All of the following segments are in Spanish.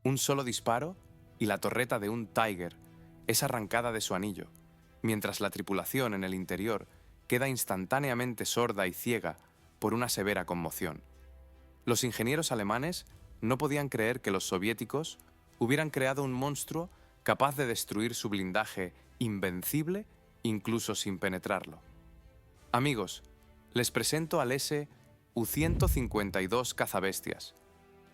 Un solo disparo y la torreta de un Tiger es arrancada de su anillo, mientras la tripulación en el interior queda instantáneamente sorda y ciega por una severa conmoción. Los ingenieros alemanes no podían creer que los soviéticos hubieran creado un monstruo capaz de destruir su blindaje invencible incluso sin penetrarlo. Amigos, les presento al U-152 cazabestias.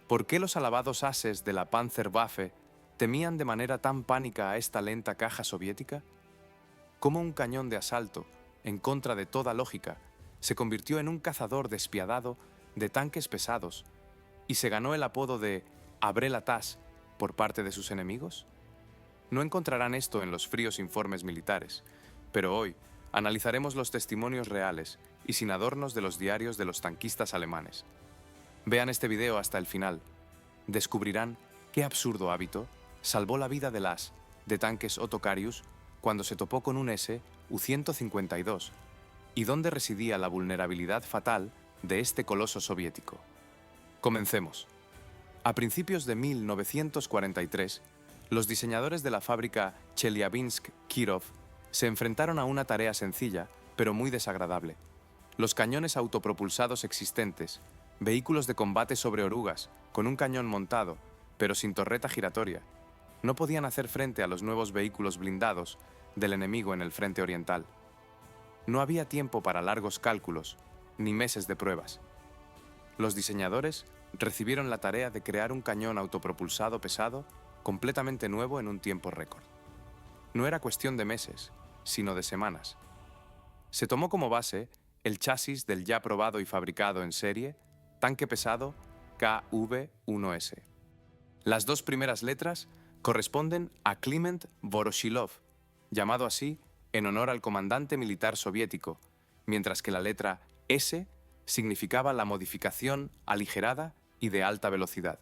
¿Por qué los alabados ases de la Panzerwaffe temían de manera tan pánica a esta lenta caja soviética? ¿Cómo un cañón de asalto, en contra de toda lógica, se convirtió en un cazador despiadado de tanques pesados y se ganó el apodo de Abre la Tas por parte de sus enemigos? No encontrarán esto en los fríos informes militares, pero hoy analizaremos los testimonios reales y sin adornos de los diarios de los tanquistas alemanes. Vean este video hasta el final. Descubrirán qué absurdo hábito salvó la vida del as de tanques Otto Karius cuando se topó con un U-152 y dónde residía la vulnerabilidad fatal de este coloso soviético. Comencemos. A principios de 1943, los diseñadores de la fábrica Chelyabinsk-Kirov se enfrentaron a una tarea sencilla, pero muy desagradable. Los cañones autopropulsados existentes, vehículos de combate sobre orugas, con un cañón montado, pero sin torreta giratoria, no podían hacer frente a los nuevos vehículos blindados del enemigo en el frente oriental. No había tiempo para largos cálculos, ni meses de pruebas. Los diseñadores recibieron la tarea de crear un cañón autopropulsado pesado, completamente nuevo en un tiempo récord. No era cuestión de meses, sino de semanas. Se tomó como base el chasis del ya probado y fabricado en serie tanque pesado KV-1S. Las dos primeras letras corresponden a Kliment Voroshilov, llamado así en honor al comandante militar soviético, mientras que la letra S significaba la modificación aligerada y de alta velocidad.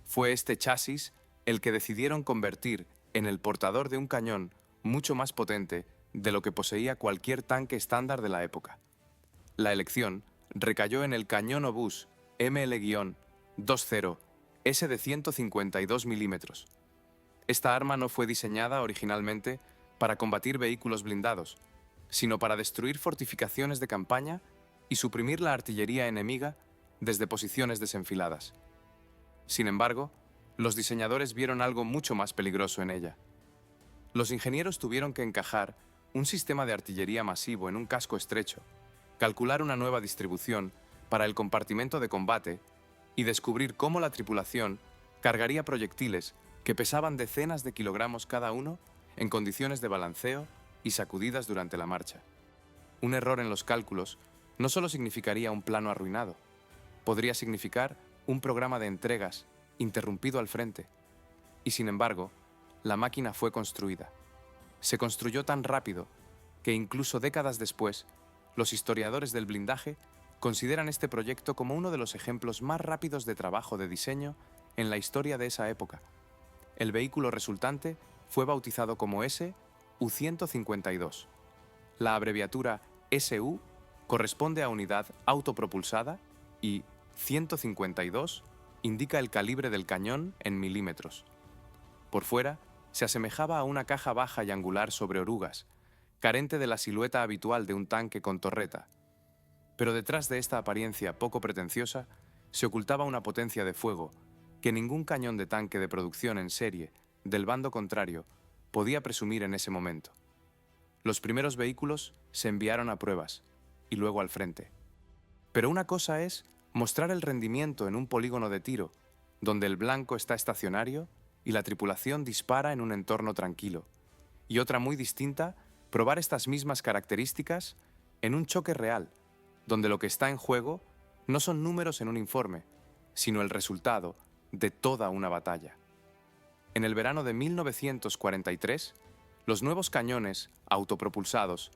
Fue este chasis el que decidieron convertir en el portador de un cañón mucho más potente de lo que poseía cualquier tanque estándar de la época. La elección recayó en el cañón obús ML-20 S de 152 milímetros. Esta arma no fue diseñada originalmente para combatir vehículos blindados, sino para destruir fortificaciones de campaña y suprimir la artillería enemiga desde posiciones desenfiladas. Sin embargo, los diseñadores vieron algo mucho más peligroso en ella. Los ingenieros tuvieron que encajar un sistema de artillería masivo en un casco estrecho, calcular una nueva distribución para el compartimento de combate y descubrir cómo la tripulación cargaría proyectiles que pesaban decenas de kilogramos cada uno en condiciones de balanceo y sacudidas durante la marcha. Un error en los cálculos no solo significaría un plano arruinado, podría significar un programa de entregas interrumpido al frente. Y sin embargo, la máquina fue construida. Se construyó tan rápido que incluso décadas después, los historiadores del blindaje consideran este proyecto como uno de los ejemplos más rápidos de trabajo de diseño en la historia de esa época. El vehículo resultante fue bautizado como U-152. La abreviatura SU corresponde a unidad autopropulsada y 152 indica el calibre del cañón en milímetros. Por fuera, se asemejaba a una caja baja y angular sobre orugas, carente de la silueta habitual de un tanque con torreta. Pero detrás de esta apariencia poco pretenciosa se ocultaba una potencia de fuego que ningún cañón de tanque de producción en serie del bando contrario podía presumir en ese momento. Los primeros vehículos se enviaron a pruebas y luego al frente. Pero una cosa es mostrar el rendimiento en un polígono de tiro, donde el blanco está estacionario y la tripulación dispara en un entorno tranquilo, y otra muy distinta, probar estas mismas características en un choque real, donde lo que está en juego no son números en un informe, sino el resultado de toda una batalla. En el verano de 1943, los nuevos cañones autopropulsados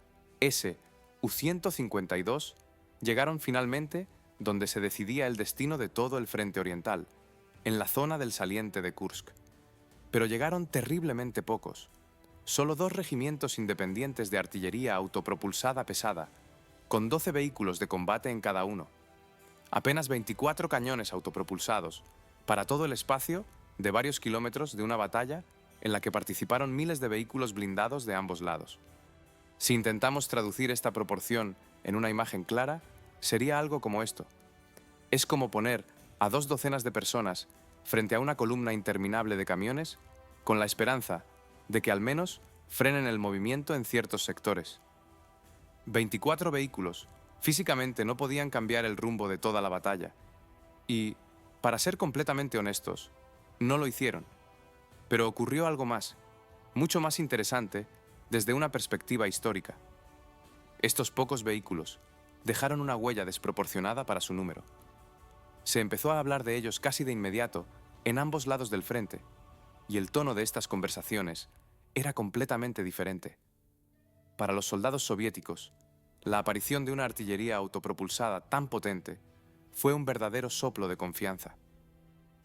U-152 llegaron finalmente donde se decidía el destino de todo el frente oriental, en la zona del saliente de Kursk. Pero llegaron terriblemente pocos. Solo 2 regimientos independientes de artillería autopropulsada pesada, con 12 vehículos de combate en cada uno. Apenas 24 cañones autopropulsados, para todo el espacio de varios kilómetros de una batalla en la que participaron miles de vehículos blindados de ambos lados. Si intentamos traducir esta proporción en una imagen clara, sería algo como esto. Es como poner a 2 docenas de personas frente a una columna interminable de camiones con la esperanza de que al menos frenen el movimiento en ciertos sectores. 24 vehículos físicamente no podían cambiar el rumbo de toda la batalla y, para ser completamente honestos, no lo hicieron. Pero ocurrió algo más, mucho más interesante desde una perspectiva histórica. Estos pocos vehículos dejaron una huella desproporcionada para su número. Se empezó a hablar de ellos casi de inmediato en ambos lados del frente, y el tono de estas conversaciones era completamente diferente. Para los soldados soviéticos, la aparición de una artillería autopropulsada tan potente fue un verdadero soplo de confianza.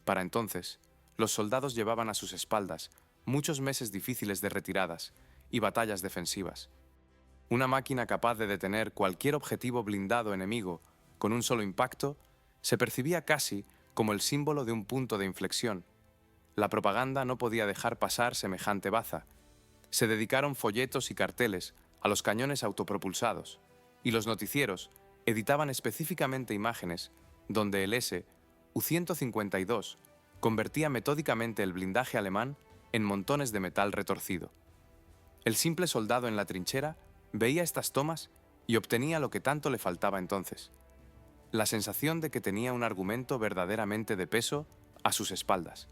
Para entonces, los soldados llevaban a sus espaldas muchos meses difíciles de retiradas y batallas defensivas. Una máquina capaz de detener cualquier objetivo blindado enemigo con un solo impacto se percibía casi como el símbolo de un punto de inflexión. La propaganda no podía dejar pasar semejante baza. Se dedicaron folletos y carteles a los cañones autopropulsados, y los noticieros editaban específicamente imágenes donde el U-152 convertía metódicamente el blindaje alemán en montones de metal retorcido. El simple soldado en la trinchera veía estas tomas y obtenía lo que tanto le faltaba entonces: la sensación de que tenía un argumento verdaderamente de peso a sus espaldas.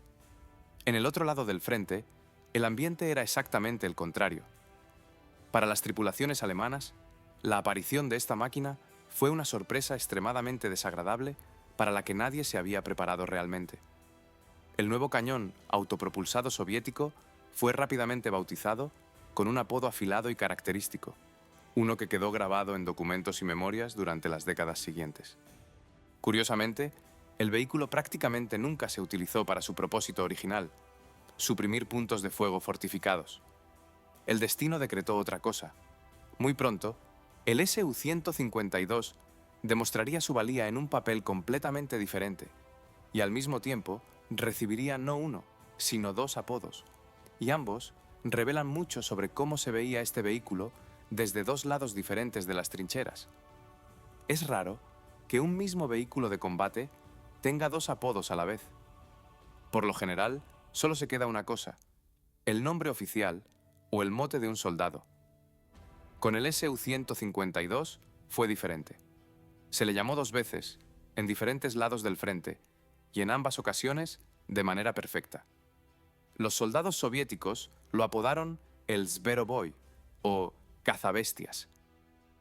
En el otro lado del frente, el ambiente era exactamente el contrario. Para las tripulaciones alemanas, la aparición de esta máquina fue una sorpresa extremadamente desagradable para la que nadie se había preparado realmente. El nuevo cañón autopropulsado soviético fue rápidamente bautizado con un apodo afilado y característico, uno que quedó grabado en documentos y memorias durante las décadas siguientes. Curiosamente, el vehículo prácticamente nunca se utilizó para su propósito original: suprimir puntos de fuego fortificados. El destino decretó otra cosa. Muy pronto, el Su-152 demostraría su valía en un papel completamente diferente, y al mismo tiempo recibiría no uno, sino 2 apodos, y ambos revelan mucho sobre cómo se veía este vehículo desde 2 lados diferentes de las trincheras. Es raro que un mismo vehículo de combate tenga 2 apodos a la vez. Por lo general, solo se queda una cosa: el nombre oficial o el mote de un soldado. Con el Su-152 fue diferente. Se le llamó 2 veces, en diferentes lados del frente, y en ambas ocasiones de manera perfecta. Los soldados soviéticos lo apodaron el Zveroboy, o cazabestias,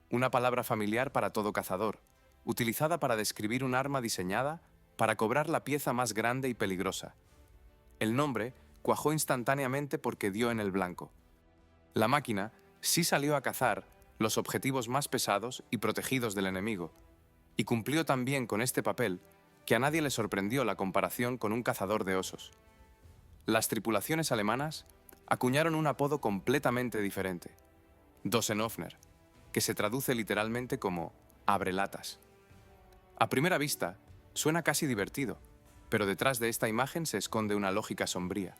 una palabra familiar para todo cazador, utilizada para describir un arma diseñada para cobrar la pieza más grande y peligrosa. El nombre cuajó instantáneamente porque dio en el blanco. La máquina sí salió a cazar los objetivos más pesados y protegidos del enemigo, y cumplió tan bien con este papel que a nadie le sorprendió la comparación con un cazador de osos. Las tripulaciones alemanas acuñaron un apodo completamente diferente: Dosenöffner, que se traduce literalmente como abrelatas. A primera vista, suena casi divertido, pero detrás de esta imagen se esconde una lógica sombría.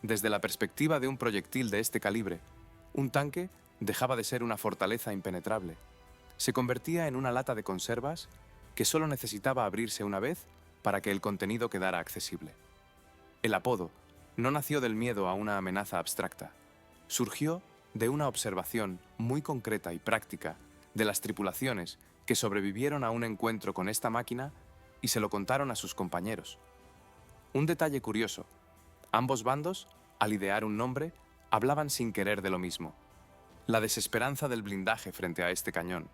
Desde la perspectiva de un proyectil de este calibre, un tanque dejaba de ser una fortaleza impenetrable. Se convertía en una lata de conservas que solo necesitaba abrirse una vez para que el contenido quedara accesible. El apodo no nació del miedo a una amenaza abstracta. Surgió de una observación muy concreta y práctica de las tripulaciones que sobrevivieron a un encuentro con esta máquina y se lo contaron a sus compañeros. Un detalle curioso: ambos bandos, al idear un nombre, hablaban sin querer de lo mismo: la desesperanza del blindaje frente a este cañón.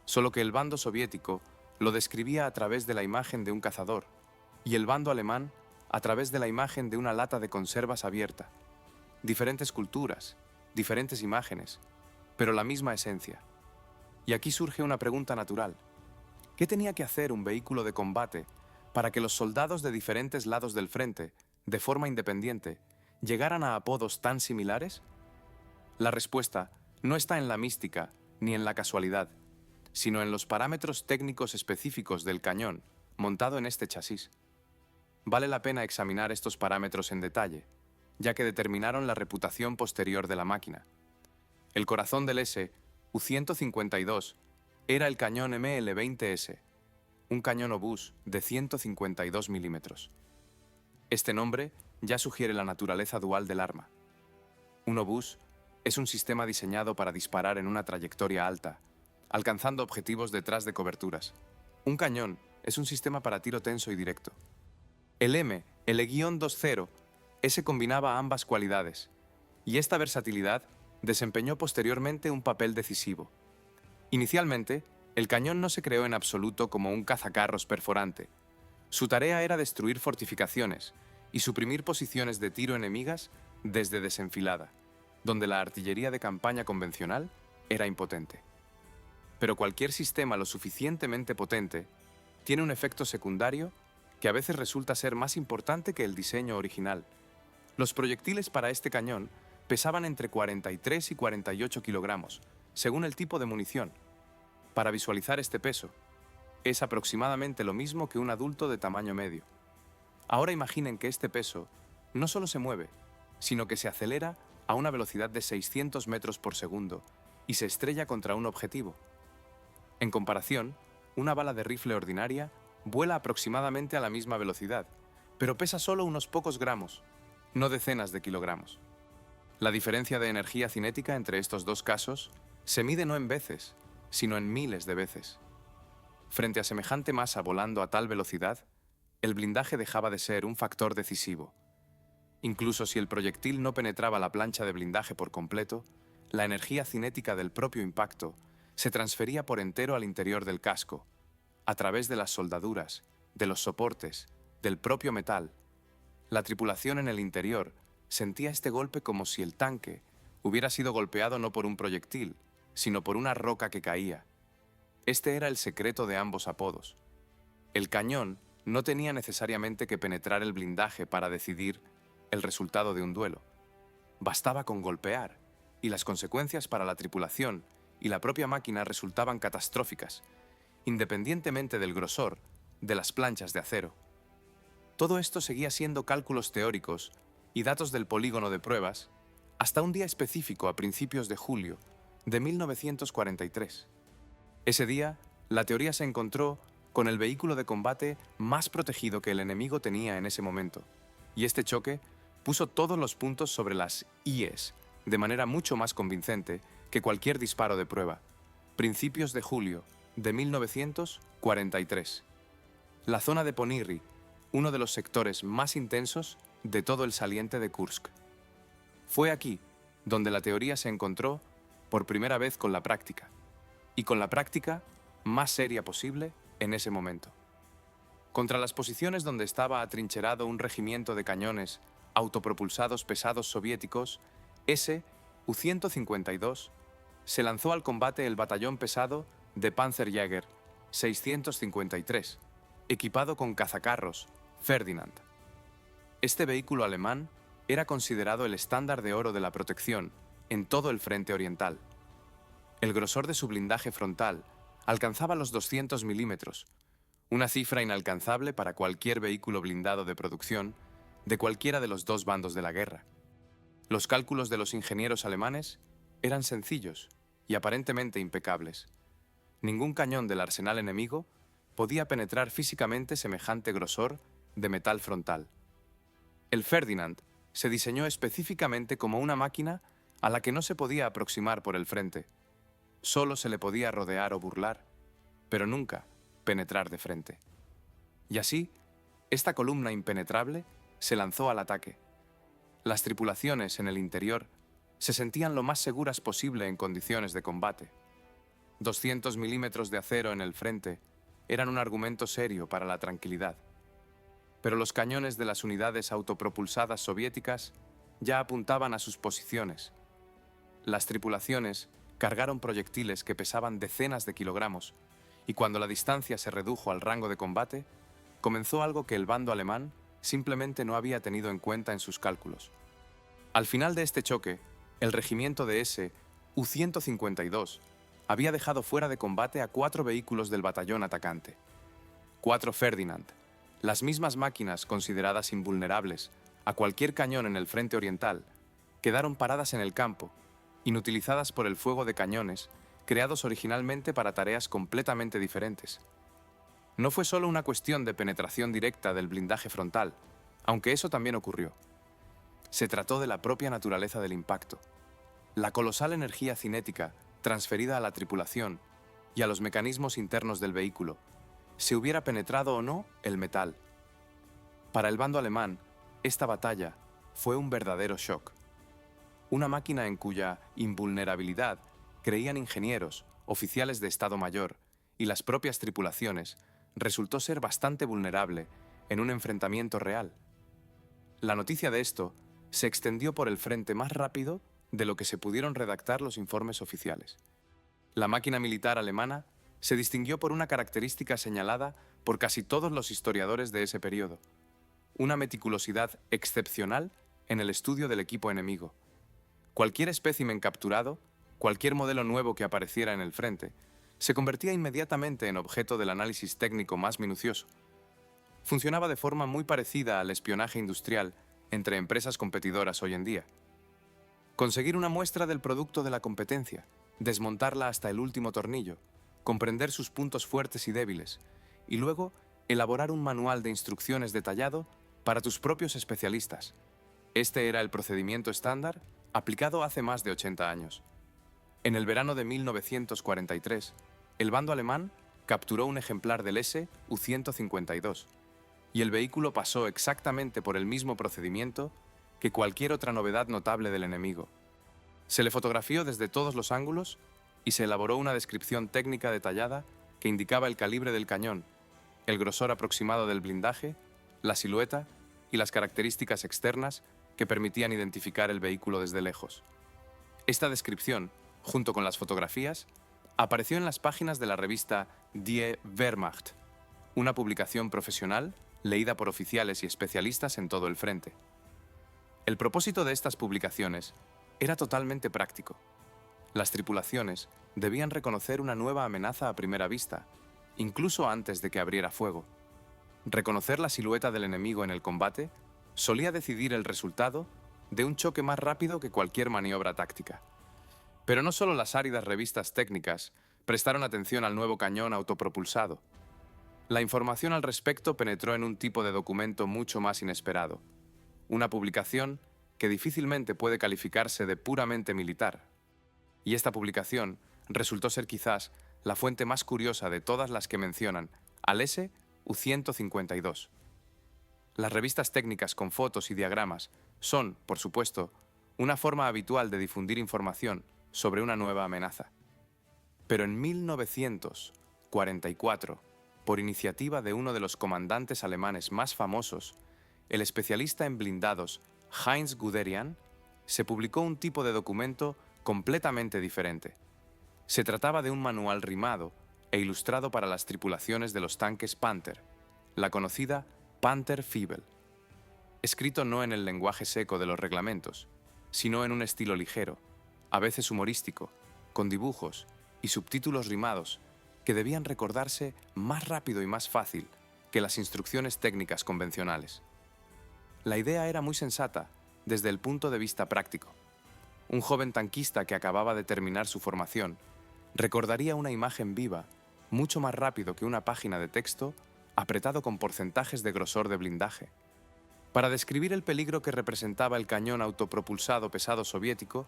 Solo que el bando soviético lo describía a través de la imagen de un cazador, y el bando alemán a través de la imagen de una lata de conservas abierta. Diferentes culturas, diferentes imágenes, pero la misma esencia. Y aquí surge una pregunta natural: ¿qué tenía que hacer un vehículo de combate para que los soldados de diferentes lados del frente, de forma independiente, llegaran a apodos tan similares? La respuesta no está en la mística ni en la casualidad, sino en los parámetros técnicos específicos del cañón montado en este chasis. Vale la pena examinar estos parámetros en detalle, ya que determinaron la reputación posterior de la máquina. El corazón del SU-152 era el cañón ML-20S, un cañón obús de 152 milímetros. Este nombre ya sugiere la naturaleza dual del arma. Un obús es un sistema diseñado para disparar en una trayectoria alta, alcanzando objetivos detrás de coberturas. Un cañón es un sistema para tiro tenso y directo. El ML-20 S combinaba ambas cualidades, y esta versatilidad desempeñó posteriormente un papel decisivo. Inicialmente, el cañón no se creó en absoluto como un cazacarros perforante. Su tarea era destruir fortificaciones y suprimir posiciones de tiro enemigas desde desenfilada, donde la artillería de campaña convencional era impotente. Pero cualquier sistema lo suficientemente potente tiene un efecto secundario que a veces resulta ser más importante que el diseño original. Los proyectiles para este cañón pesaban entre 43 y 48 kilogramos, según el tipo de munición. Para visualizar este peso, es aproximadamente lo mismo que un adulto de tamaño medio. Ahora imaginen que este peso no solo se mueve, sino que se acelera a una velocidad de 600 metros por segundo y se estrella contra un objetivo. En comparación, una bala de rifle ordinaria vuela aproximadamente a la misma velocidad, pero pesa solo unos pocos gramos, no decenas de kilogramos. La diferencia de energía cinética entre estos dos casos se mide no en veces, sino en miles de veces. Frente a semejante masa volando a tal velocidad, el blindaje dejaba de ser un factor decisivo. Incluso si el proyectil no penetraba la plancha de blindaje por completo, la energía cinética del propio impacto se transfería por entero al interior del casco, a través de las soldaduras, de los soportes, del propio metal. La tripulación en el interior sentía este golpe como si el tanque hubiera sido golpeado no por un proyectil, sino por una roca que caía. Este era el secreto de ambos apodos. El cañón no tenía necesariamente que penetrar el blindaje para decidir el resultado de un duelo. Bastaba con golpear, y las consecuencias para la tripulación y la propia máquina resultaban catastróficas, independientemente del grosor de las planchas de acero. Todo esto seguía siendo cálculos teóricos y datos del polígono de pruebas hasta un día específico a principios de julio de 1943. Ese día, la teoría se encontró con el vehículo de combate más protegido que el enemigo tenía en ese momento, y este choque puso todos los puntos sobre las IES de manera mucho más convincente que cualquier disparo de prueba. Principios de julio de 1943. La zona de Ponirri, uno de los sectores más intensos de todo el saliente de Kursk. Fue aquí donde la teoría se encontró por primera vez con la práctica, y con la práctica más seria posible en ese momento. Contra las posiciones donde estaba atrincherado un regimiento de cañones autopropulsados pesados soviéticos, SU-152, se lanzó al combate el batallón pesado de Panzerjäger 653, equipado con cazacarros Ferdinand. Este vehículo alemán era considerado el estándar de oro de la protección en todo el frente oriental. El grosor de su blindaje frontal alcanzaba los 200 milímetros, una cifra inalcanzable para cualquier vehículo blindado de producción de cualquiera de los dos bandos de la guerra. Los cálculos de los ingenieros alemanes eran sencillos y aparentemente impecables. Ningún cañón del arsenal enemigo podía penetrar físicamente semejante grosor de metal frontal. El Ferdinand se diseñó específicamente como una máquina a la que no se podía aproximar por el frente. Solo se le podía rodear o burlar, pero nunca penetrar de frente. Y así, esta columna impenetrable se lanzó al ataque. Las tripulaciones en el interior se sentían lo más seguras posible en condiciones de combate. 200 milímetros de acero en el frente eran un argumento serio para la tranquilidad. Pero los cañones de las unidades autopropulsadas soviéticas ya apuntaban a sus posiciones. Las tripulaciones cargaron proyectiles que pesaban decenas de kilogramos, y cuando la distancia se redujo al rango de combate, comenzó algo que el bando alemán simplemente no había tenido en cuenta en sus cálculos. Al final de este choque, el regimiento de SU-152 había dejado fuera de combate a 4 vehículos del batallón atacante. 4 Ferdinand, Las mismas máquinas consideradas invulnerables a cualquier cañón en el frente oriental quedaron paradas en el campo, inutilizadas por el fuego de cañones creados originalmente para tareas completamente diferentes. No fue solo una cuestión de penetración directa del blindaje frontal, aunque eso también ocurrió. Se trató de la propia naturaleza del impacto. La colosal energía cinética transferida a la tripulación y a los mecanismos internos del vehículo, se hubiera penetrado o no el metal. Para el bando alemán, esta batalla fue un verdadero shock. Una máquina en cuya invulnerabilidad creían ingenieros, oficiales de Estado Mayor y las propias tripulaciones, resultó ser bastante vulnerable en un enfrentamiento real. La noticia de esto se extendió por el frente más rápido de lo que se pudieron redactar los informes oficiales. La máquina militar alemana se distinguió por una característica señalada por casi todos los historiadores de ese periodo: una meticulosidad excepcional en el estudio del equipo enemigo. Cualquier espécimen capturado, cualquier modelo nuevo que apareciera en el frente, se convertía inmediatamente en objeto del análisis técnico más minucioso. Funcionaba de forma muy parecida al espionaje industrial entre empresas competidoras hoy en día. Conseguir una muestra del producto de la competencia, desmontarla hasta el último tornillo, comprender sus puntos fuertes y débiles, y luego elaborar un manual de instrucciones detallado para tus propios especialistas. Este era el procedimiento estándar aplicado hace más de 80 años. En el verano de 1943, el bando alemán capturó un ejemplar del SU-152, y el vehículo pasó exactamente por el mismo procedimiento que cualquier otra novedad notable del enemigo. Se le fotografió desde todos los ángulos y se elaboró una descripción técnica detallada que indicaba el calibre del cañón, el grosor aproximado del blindaje, la silueta y las características externas que permitían identificar el vehículo desde lejos. Esta descripción, junto con las fotografías, apareció en las páginas de la revista Die Wehrmacht, una publicación profesional leída por oficiales y especialistas en todo el frente. El propósito de estas publicaciones era totalmente práctico. Las tripulaciones debían reconocer una nueva amenaza a primera vista, incluso antes de que abriera fuego. Reconocer la silueta del enemigo en el combate solía decidir el resultado de un choque más rápido que cualquier maniobra táctica. Pero no solo las áridas revistas técnicas prestaron atención al nuevo cañón autopropulsado. La información al respecto penetró en un tipo de documento mucho más inesperado, una publicación que difícilmente puede calificarse de puramente militar. Y esta publicación resultó ser quizás la fuente más curiosa de todas las que mencionan al SU-152. Las revistas técnicas con fotos y diagramas son, por supuesto, una forma habitual de difundir información sobre una nueva amenaza. Pero en 1944, por iniciativa de uno de los comandantes alemanes más famosos, el especialista en blindados Heinz Guderian, se publicó un tipo de documento completamente diferente. Se trataba de un manual rimado e ilustrado para las tripulaciones de los tanques Panther, la conocida Panther Fibel. Escrito no en el lenguaje seco de los reglamentos, sino en un estilo ligero, a veces humorístico, con dibujos y subtítulos rimados que debían recordarse más rápido y más fácil que las instrucciones técnicas convencionales. La idea era muy sensata desde el punto de vista práctico. Un joven tanquista que acababa de terminar su formación recordaría una imagen viva mucho más rápido que una página de texto apretado con porcentajes de grosor de blindaje. Para describir el peligro que representaba el cañón autopropulsado pesado soviético,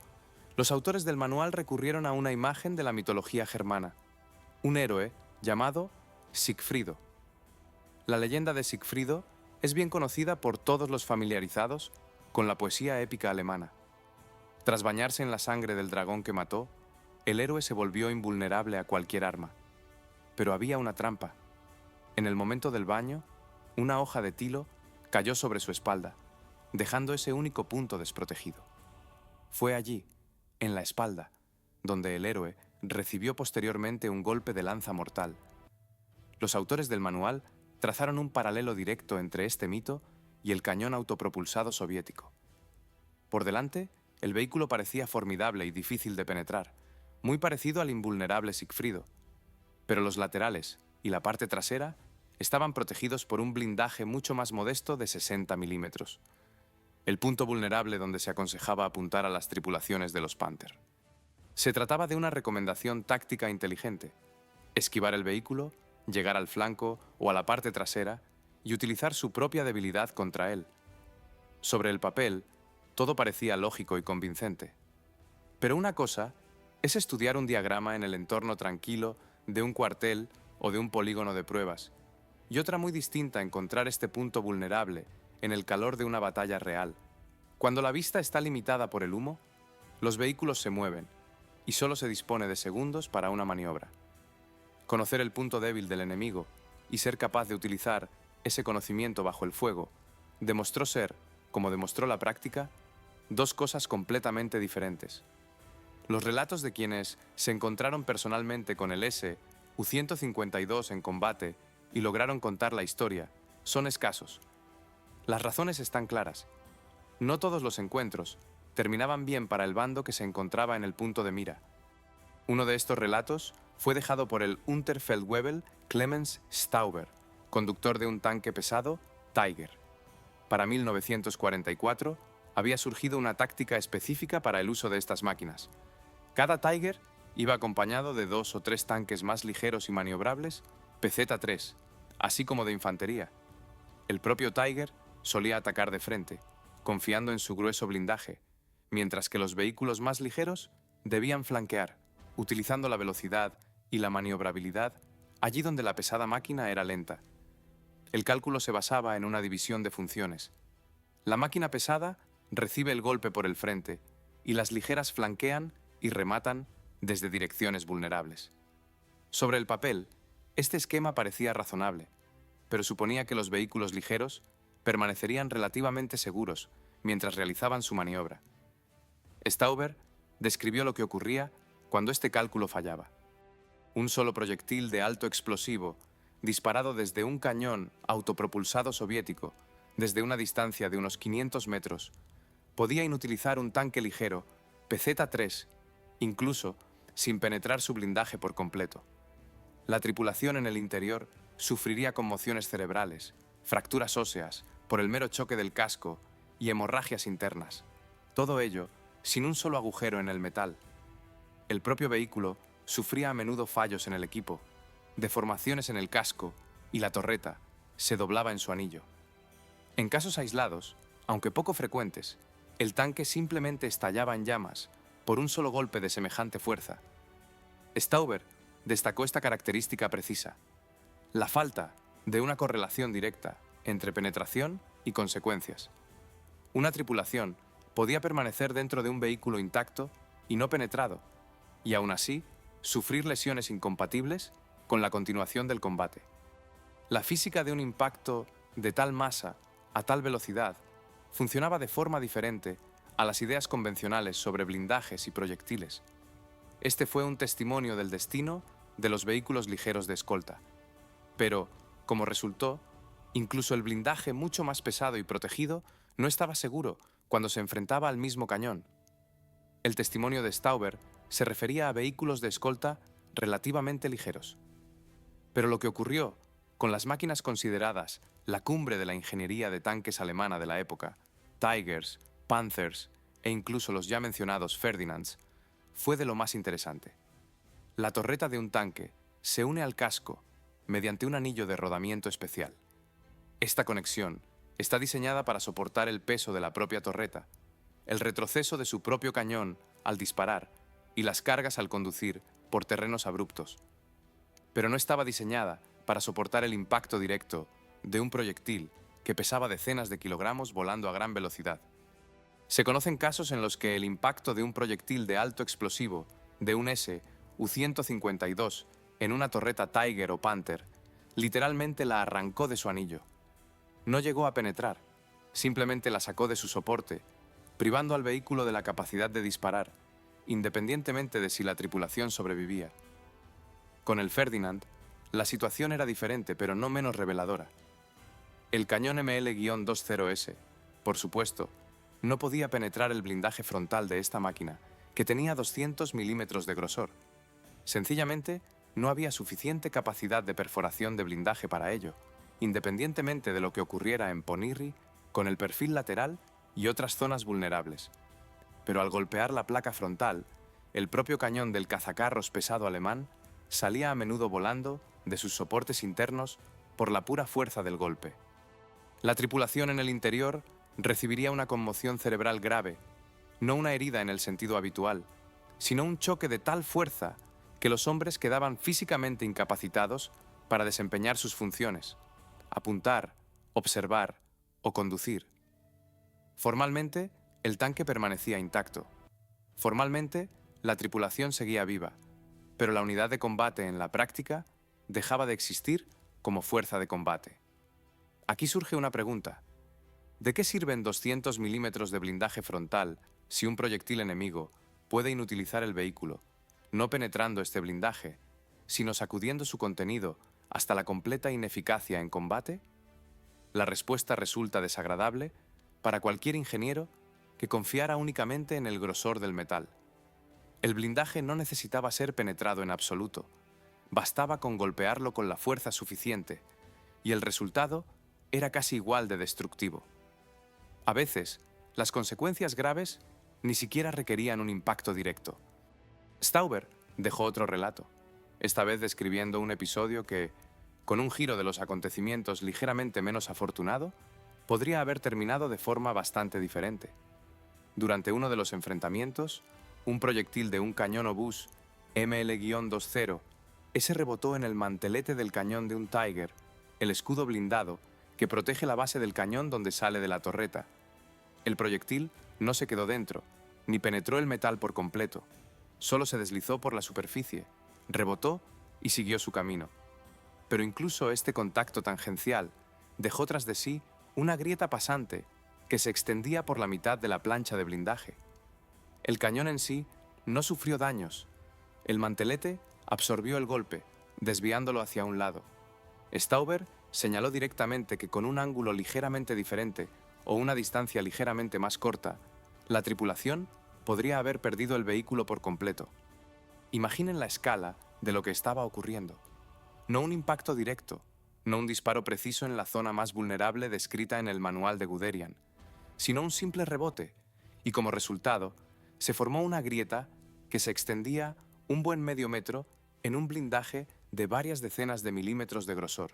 los autores del manual recurrieron a una imagen de la mitología germana, un héroe llamado Sigfrido. La leyenda de Sigfrido es bien conocida por todos los familiarizados con la poesía épica alemana. Tras bañarse en la sangre del dragón que mató, el héroe se volvió invulnerable a cualquier arma. Pero había una trampa. En el momento del baño, una hoja de tilo cayó sobre su espalda, dejando ese único punto desprotegido. Fue allí, en la espalda, donde el héroe recibió posteriormente un golpe de lanza mortal. Los autores del manual trazaron un paralelo directo entre este mito y el cañón autopropulsado soviético. Por delante, el vehículo parecía formidable y difícil de penetrar, muy parecido al invulnerable Sigfrido. Pero los laterales y la parte trasera estaban protegidos por un blindaje mucho más modesto de 60 milímetros, el punto vulnerable donde se aconsejaba apuntar a las tripulaciones de los Panther. Se trataba de una recomendación táctica inteligente: esquivar el vehículo, llegar al flanco o a la parte trasera y utilizar su propia debilidad contra él. Sobre el papel, todo parecía lógico y convincente. Pero una cosa es estudiar un diagrama en el entorno tranquilo de un cuartel o de un polígono de pruebas, y otra muy distinta encontrar este punto vulnerable en el calor de una batalla real. Cuando la vista está limitada por el humo, los vehículos se mueven y solo se dispone de segundos para una maniobra. Conocer el punto débil del enemigo y ser capaz de utilizar ese conocimiento bajo el fuego demostró ser, como demostró la práctica, dos cosas completamente diferentes. Los relatos de quienes se encontraron personalmente con el U-152 en combate y lograron contar la historia son escasos. Las razones están claras. No todos los encuentros terminaban bien para el bando que se encontraba en el punto de mira. Uno de estos relatos fue dejado por el Unterfeldwebel Clemens Stauber, conductor de un tanque pesado, Tiger. Para 1944 había surgido una táctica específica para el uso de estas máquinas. Cada Tiger iba acompañado de 2 o 3 tanques más ligeros y maniobrables, PZ-3, así como de infantería. El propio Tiger solía atacar de frente, confiando en su grueso blindaje, mientras que los vehículos más ligeros debían flanquear, utilizando la velocidad y la maniobrabilidad allí donde la pesada máquina era lenta. El cálculo se basaba en una división de funciones. La máquina pesada recibe el golpe por el frente y las ligeras flanquean y rematan desde direcciones vulnerables. Sobre el papel, este esquema parecía razonable, pero suponía que los vehículos ligeros permanecerían relativamente seguros mientras realizaban su maniobra. Stauber describió lo que ocurría cuando este cálculo fallaba. Un solo proyectil de alto explosivo, disparado desde un cañón autopropulsado soviético, desde una distancia de unos 500 metros, podía inutilizar un tanque ligero, PZ-3, incluso sin penetrar su blindaje por completo. La tripulación en el interior sufriría conmociones cerebrales, fracturas óseas por el mero choque del casco y hemorragias internas. Todo ello sin un solo agujero en el metal. El propio vehículo sufría a menudo fallos en el equipo, deformaciones en el casco y la torreta se doblaba en su anillo. En casos aislados, aunque poco frecuentes, el tanque simplemente estallaba en llamas por un solo golpe de semejante fuerza. Stauber destacó esta característica precisa: la falta de una correlación directa entre penetración y consecuencias. Una tripulación podía permanecer dentro de un vehículo intacto y no penetrado, y aún así sufrir lesiones incompatibles con la continuación del combate. La física de un impacto de tal masa a tal velocidad funcionaba de forma diferente a las ideas convencionales sobre blindajes y proyectiles. Este fue un testimonio del destino de los vehículos ligeros de escolta. Pero, como resultó, incluso el blindaje mucho más pesado y protegido no estaba seguro cuando se enfrentaba al mismo cañón. El testimonio de Stauber se refería a vehículos de escolta relativamente ligeros. Pero lo que ocurrió con las máquinas consideradas la cumbre de la ingeniería de tanques alemana de la época, Tigers, Panthers e incluso los ya mencionados Ferdinands, fue de lo más interesante. La torreta de un tanque se une al casco mediante un anillo de rodamiento especial. Esta conexión está diseñada para soportar el peso de la propia torreta, el retroceso de su propio cañón al disparar y las cargas al conducir por terrenos abruptos. Pero no estaba diseñada para soportar el impacto directo de un proyectil que pesaba decenas de kilogramos volando a gran velocidad. Se conocen casos en los que el impacto de un proyectil de alto explosivo de un U-152 en una torreta Tiger o Panther literalmente la arrancó de su anillo. No llegó a penetrar, simplemente la sacó de su soporte, privando al vehículo de la capacidad de disparar, independientemente de si la tripulación sobrevivía. Con el Ferdinand, la situación era diferente, pero no menos reveladora. El cañón ML-20S, por supuesto, no podía penetrar el blindaje frontal de esta máquina, que tenía 200 milímetros de grosor. Sencillamente, no había suficiente capacidad de perforación de blindaje para ello. independientemente de lo que ocurriera en Ponirri, con el perfil lateral y otras zonas vulnerables. Pero al golpear la placa frontal, el propio cañón del cazacarros pesado alemán salía a menudo volando de sus soportes internos por la pura fuerza del golpe. La tripulación en el interior recibiría una conmoción cerebral grave, no una herida en el sentido habitual, sino un choque de tal fuerza que los hombres quedaban físicamente incapacitados para desempeñar sus funciones, apuntar, observar o conducir. Formalmente, el tanque permanecía intacto. Formalmente, la tripulación seguía viva, pero la unidad de combate en la práctica dejaba de existir como fuerza de combate. Aquí surge una pregunta. ¿De qué sirven 200 milímetros de blindaje frontal si un proyectil enemigo puede inutilizar el vehículo, no penetrando este blindaje, sino sacudiendo su contenido hasta la completa ineficacia en combate? La respuesta resulta desagradable para cualquier ingeniero que confiara únicamente en el grosor del metal. El blindaje no necesitaba ser penetrado en absoluto, bastaba con golpearlo con la fuerza suficiente, y el resultado era casi igual de destructivo. A veces, las consecuencias graves ni siquiera requerían un impacto directo. Stauber dejó otro relato, esta vez describiendo un episodio que, con un giro de los acontecimientos ligeramente menos afortunado, podría haber terminado de forma bastante diferente. Durante uno de los enfrentamientos, un proyectil de un cañón obús ML-20 ese rebotó en el mantelete del cañón de un Tiger, el escudo blindado que protege la base del cañón donde sale de la torreta. El proyectil no se quedó dentro, ni penetró el metal por completo. Solo se deslizó por la superficie, rebotó y siguió su camino. Pero incluso este contacto tangencial dejó tras de sí una grieta pasante que se extendía por la mitad de la plancha de blindaje. El cañón en sí no sufrió daños. El mantelete absorbió el golpe, desviándolo hacia un lado. Stauber señaló directamente que con un ángulo ligeramente diferente o una distancia ligeramente más corta, la tripulación podría haber perdido el vehículo por completo. Imaginen la escala de lo que estaba ocurriendo. No un impacto directo, no un disparo preciso en la zona más vulnerable descrita en el manual de Guderian, sino un simple rebote, y como resultado, se formó una grieta que se extendía un buen medio metro en un blindaje de varias decenas de milímetros de grosor.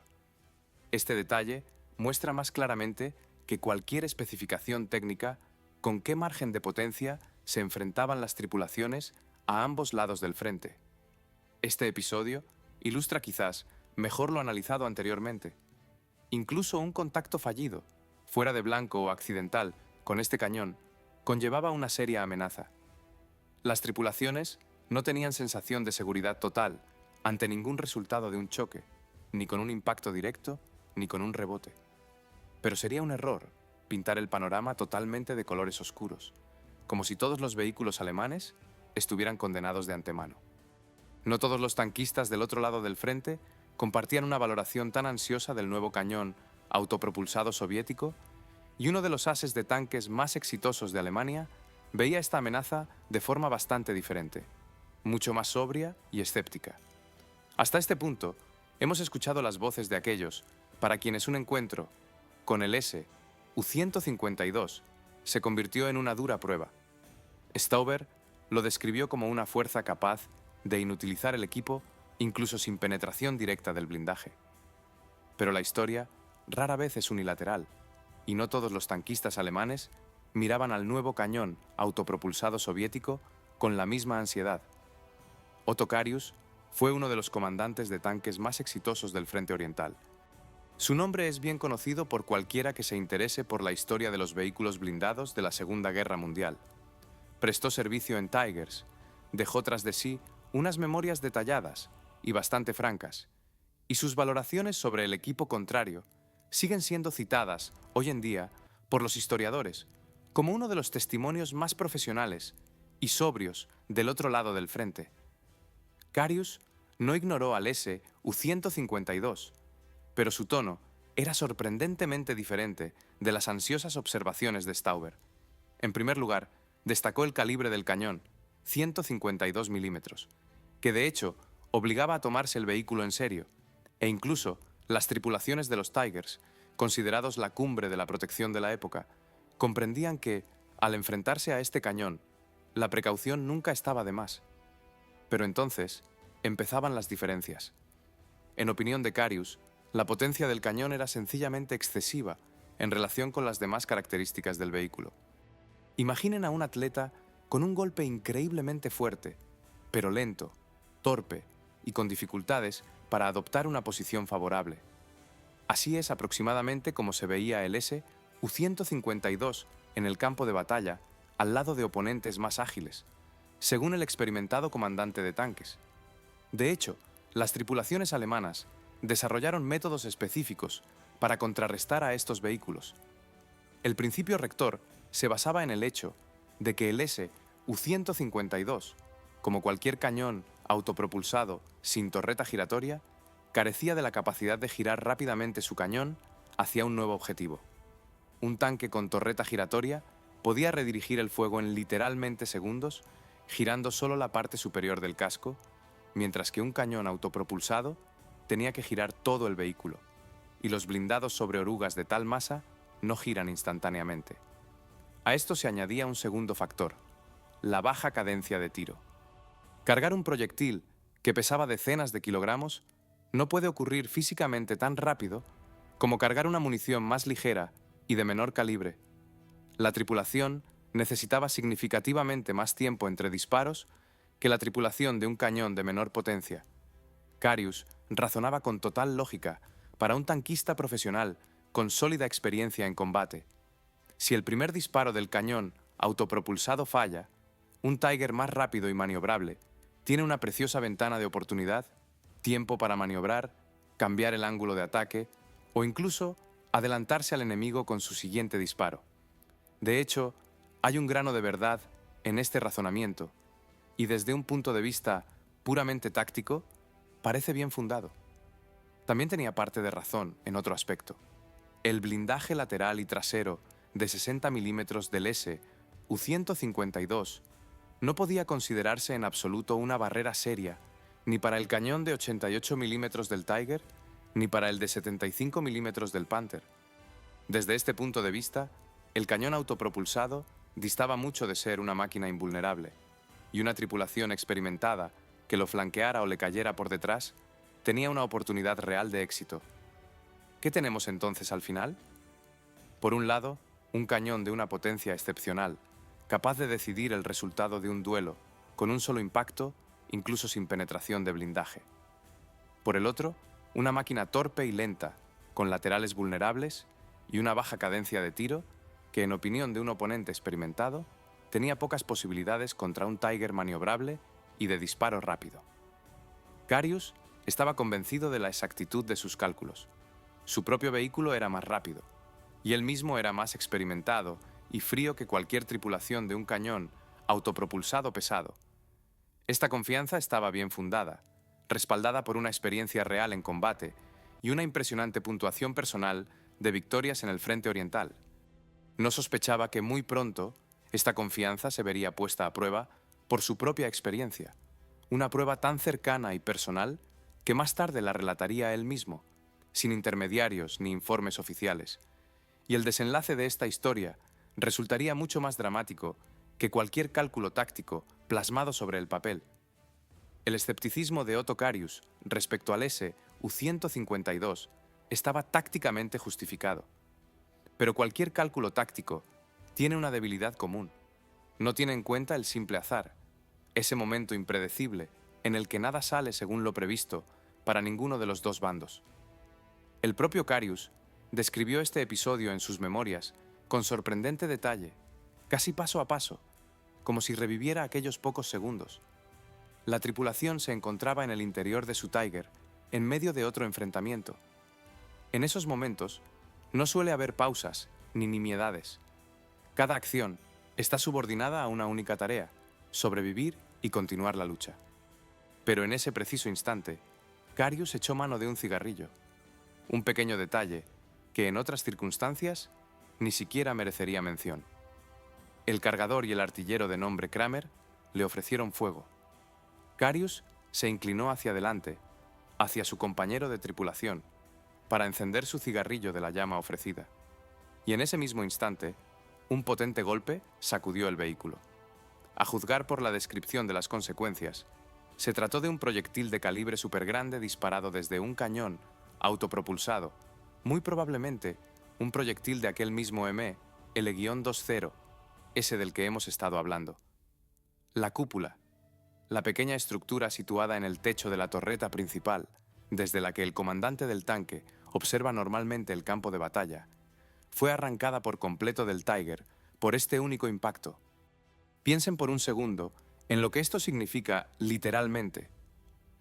Este detalle muestra más claramente que cualquier especificación técnica con qué margen de potencia se enfrentaban las tripulaciones a ambos lados del frente. Este episodio ilustra quizás mejor lo analizado anteriormente. Incluso un contacto fallido, fuera de blanco o accidental, con este cañón, conllevaba una seria amenaza. Las tripulaciones no tenían sensación de seguridad total ante ningún resultado de un choque, ni con un impacto directo, ni con un rebote. Pero sería un error pintar el panorama totalmente de colores oscuros, como si todos los vehículos alemanes estuvieran condenados de antemano. No todos los tanquistas del otro lado del frente compartían una valoración tan ansiosa del nuevo cañón autopropulsado soviético, y uno de los ases de tanques más exitosos de Alemania veía esta amenaza de forma bastante diferente, mucho más sobria y escéptica. Hasta este punto, hemos escuchado las voces de aquellos para quienes un encuentro con el U-152 se convirtió en una dura prueba. Stauber lo describió como una fuerza capaz de inutilizar el equipo incluso sin penetración directa del blindaje. Pero la historia rara vez es unilateral, y no todos los tanquistas alemanes miraban al nuevo cañón autopropulsado soviético con la misma ansiedad. Otto Carius fue uno de los comandantes de tanques más exitosos del Frente Oriental. Su nombre es bien conocido por cualquiera que se interese por la historia de los vehículos blindados de la Segunda Guerra Mundial. Prestó servicio en Tigers, dejó tras de sí unas memorias detalladas y bastante francas, y sus valoraciones sobre el equipo contrario siguen siendo citadas hoy en día por los historiadores como uno de los testimonios más profesionales y sobrios del otro lado del frente. Carius no ignoró al U-152, pero su tono era sorprendentemente diferente de las ansiosas observaciones de Stauber. En primer lugar, destacó el calibre del cañón, 152 milímetros, que de hecho obligaba a tomarse el vehículo en serio, e incluso Las tripulaciones de los Tigers, considerados la cumbre de la protección de la época, comprendían que, al enfrentarse a este cañón, la precaución nunca estaba de más. Pero entonces empezaban las diferencias. En opinión de Carius, la potencia del cañón era sencillamente excesiva en relación con las demás características del vehículo. Imaginen a un atleta con un golpe increíblemente fuerte, pero lento, torpe y con dificultades para adoptar una posición favorable. Así es aproximadamente como se veía el S-U-152 en el campo de batalla al lado de oponentes más ágiles, según el experimentado comandante de tanques. De hecho, las tripulaciones alemanas desarrollaron métodos específicos para contrarrestar a estos vehículos. El principio rector se basaba en el hecho de que el S-U-152, como cualquier cañón autopropulsado sin torreta giratoria, carecía de la capacidad de girar rápidamente su cañón hacia un nuevo objetivo. Un tanque con torreta giratoria podía redirigir el fuego en literalmente segundos, girando solo la parte superior del casco, mientras que un cañón autopropulsado tenía que girar todo el vehículo, y los blindados sobre orugas de tal masa no giran instantáneamente. A esto se añadía un segundo factor, la baja cadencia de tiro. Cargar un proyectil que pesaba decenas de kilogramos no puede ocurrir físicamente tan rápido como cargar una munición más ligera y de menor calibre. La tripulación necesitaba significativamente más tiempo entre disparos que la tripulación de un cañón de menor potencia. Carius razonaba con total lógica para un tanquista profesional con sólida experiencia en combate. Si el primer disparo del cañón autopropulsado falla, un Tiger más rápido y maniobrable tiene una preciosa ventana de oportunidad, tiempo para maniobrar, cambiar el ángulo de ataque o incluso adelantarse al enemigo con su siguiente disparo. De hecho, hay un grano de verdad en este razonamiento y desde un punto de vista puramente táctico, parece bien fundado. También tenía parte de razón en otro aspecto. El blindaje lateral y trasero de 60 milímetros del S-U-152 no podía considerarse en absoluto una barrera seria ni para el cañón de 88 milímetros del Tiger ni para el de 75 milímetros del Panther. Desde este punto de vista, el cañón autopropulsado distaba mucho de ser una máquina invulnerable, y una tripulación experimentada que lo flanqueara o le cayera por detrás tenía una oportunidad real de éxito. ¿Qué tenemos entonces al final? Por un lado, un cañón de una potencia excepcional, capaz de decidir el resultado de un duelo con un solo impacto, incluso sin penetración de blindaje. Por el otro, una máquina torpe y lenta, con laterales vulnerables y una baja cadencia de tiro que, en opinión de un oponente experimentado, tenía pocas posibilidades contra un Tiger maniobrable y de disparo rápido. Carius estaba convencido de la exactitud de sus cálculos. Su propio vehículo era más rápido, y él mismo era más experimentado y frío que cualquier tripulación de un cañón autopropulsado pesado. Esta confianza estaba bien fundada, respaldada por una experiencia real en combate y una impresionante puntuación personal de victorias en el frente oriental. No sospechaba que muy pronto esta confianza se vería puesta a prueba por su propia experiencia, una prueba tan cercana y personal que más tarde la relataría él mismo, sin intermediarios ni informes oficiales, y el desenlace de esta historia resultaría mucho más dramático que cualquier cálculo táctico plasmado sobre el papel. El escepticismo de Otto Carius respecto al S-U-152 estaba tácticamente justificado. Pero cualquier cálculo táctico tiene una debilidad común. No tiene en cuenta el simple azar, ese momento impredecible en el que nada sale según lo previsto para ninguno de los dos bandos. El propio Carius describió este episodio en sus memorias con sorprendente detalle, casi paso a paso, como si reviviera aquellos pocos segundos. La tripulación se encontraba en el interior de su Tiger, en medio de otro enfrentamiento. En esos momentos, no suele haber pausas ni nimiedades. Cada acción está subordinada a una única tarea, sobrevivir y continuar la lucha. Pero en ese preciso instante, Carius echó mano de un cigarrillo, un pequeño detalle que en otras circunstancias ni siquiera merecería mención. El cargador y el artillero de nombre Kramer le ofrecieron fuego. Carius se inclinó hacia adelante, hacia su compañero de tripulación, para encender su cigarrillo de la llama ofrecida. Y en ese mismo instante, un potente golpe sacudió el vehículo. A juzgar por la descripción de las consecuencias, se trató de un proyectil de calibre supergrande disparado desde un cañón autopropulsado, muy probablemente un proyectil de aquel mismo ME, el L-20, ese del que hemos estado hablando. La cúpula, la pequeña estructura situada en el techo de la torreta principal, desde la que el comandante del tanque observa normalmente el campo de batalla, fue arrancada por completo del Tiger por este único impacto. Piensen por un segundo en lo que esto significa literalmente.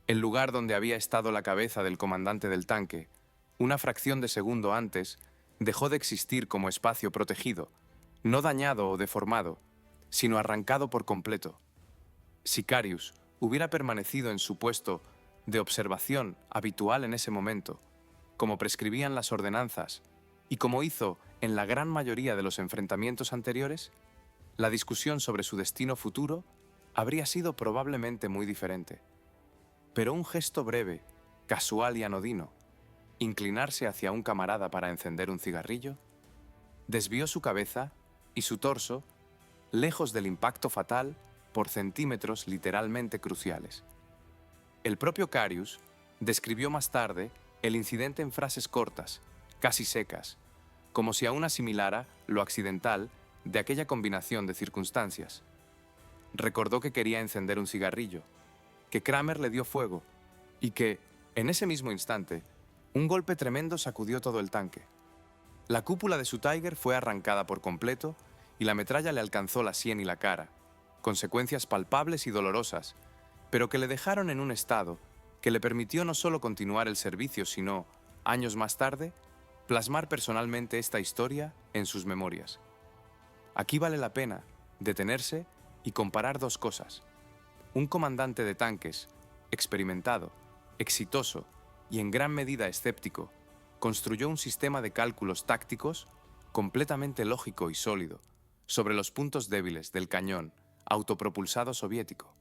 El lugar donde había estado la cabeza del comandante del tanque, una fracción de segundo antes, dejó de existir como espacio protegido, no dañado o deformado, sino arrancado por completo. Si Carius hubiera permanecido en su puesto de observación habitual en ese momento, como prescribían las ordenanzas y como hizo en la gran mayoría de los enfrentamientos anteriores, la discusión sobre su destino futuro habría sido probablemente muy diferente. Pero un gesto breve, casual y anodino, inclinarse hacia un camarada para encender un cigarrillo, desvió su cabeza y su torso, lejos del impacto fatal, por centímetros literalmente cruciales. El propio Carius describió más tarde el incidente en frases cortas, casi secas, como si aún asimilara lo accidental de aquella combinación de circunstancias. Recordó que quería encender un cigarrillo, que Kramer le dio fuego y que, en ese mismo instante, un golpe tremendo sacudió todo el tanque. La cúpula de su Tiger fue arrancada por completo y la metralla le alcanzó la sien y la cara, consecuencias palpables y dolorosas, pero que le dejaron en un estado que le permitió no solo continuar el servicio, sino, años más tarde, plasmar personalmente esta historia en sus memorias. Aquí vale la pena detenerse y comparar dos cosas. Un comandante de tanques, experimentado, exitoso y en gran medida escéptico, construyó un sistema de cálculos tácticos completamente lógico y sólido sobre los puntos débiles del cañón autopropulsado soviético.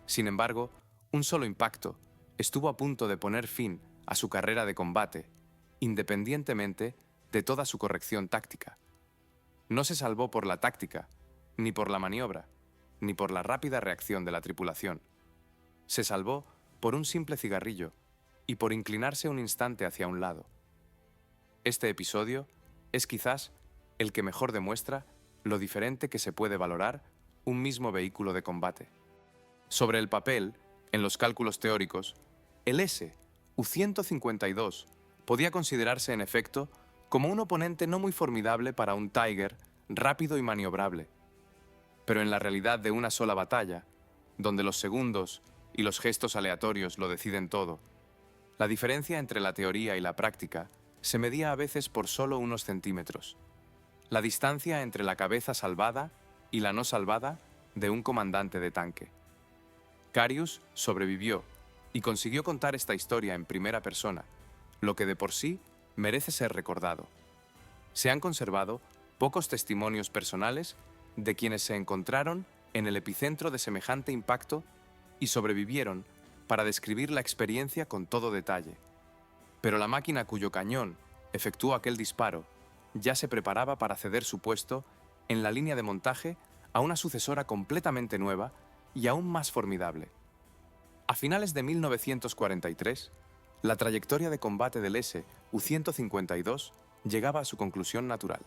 Sin embargo, un solo impacto estuvo a punto de poner fin a su carrera de combate, independientemente de toda su corrección táctica. No se salvó por la táctica, ni por la maniobra, ni por la rápida reacción de la tripulación. Se salvó por un simple cigarrillo y por inclinarse un instante hacia un lado. Este episodio es quizás el que mejor demuestra lo diferente que se puede valorar un mismo vehículo de combate. Sobre el papel, en los cálculos teóricos, el SU-152 podía considerarse en efecto como un oponente no muy formidable para un Tiger rápido y maniobrable. Pero en la realidad de una sola batalla, donde los segundos y los gestos aleatorios lo deciden todo, la diferencia entre la teoría y la práctica se medía a veces por solo unos centímetros. La distancia entre la cabeza salvada y la no salvada de un comandante de tanque. Carius sobrevivió y consiguió contar esta historia en primera persona, lo que de por sí merece ser recordado. Se han conservado pocos testimonios personales de quienes se encontraron en el epicentro de semejante impacto y sobrevivieron para describir la experiencia con todo detalle. Pero la máquina cuyo cañón efectuó aquel disparo ya se preparaba para ceder su puesto en la línea de montaje a una sucesora completamente nueva y aún más formidable. A finales de 1943, la trayectoria de combate del SU-152 llegaba a su conclusión natural.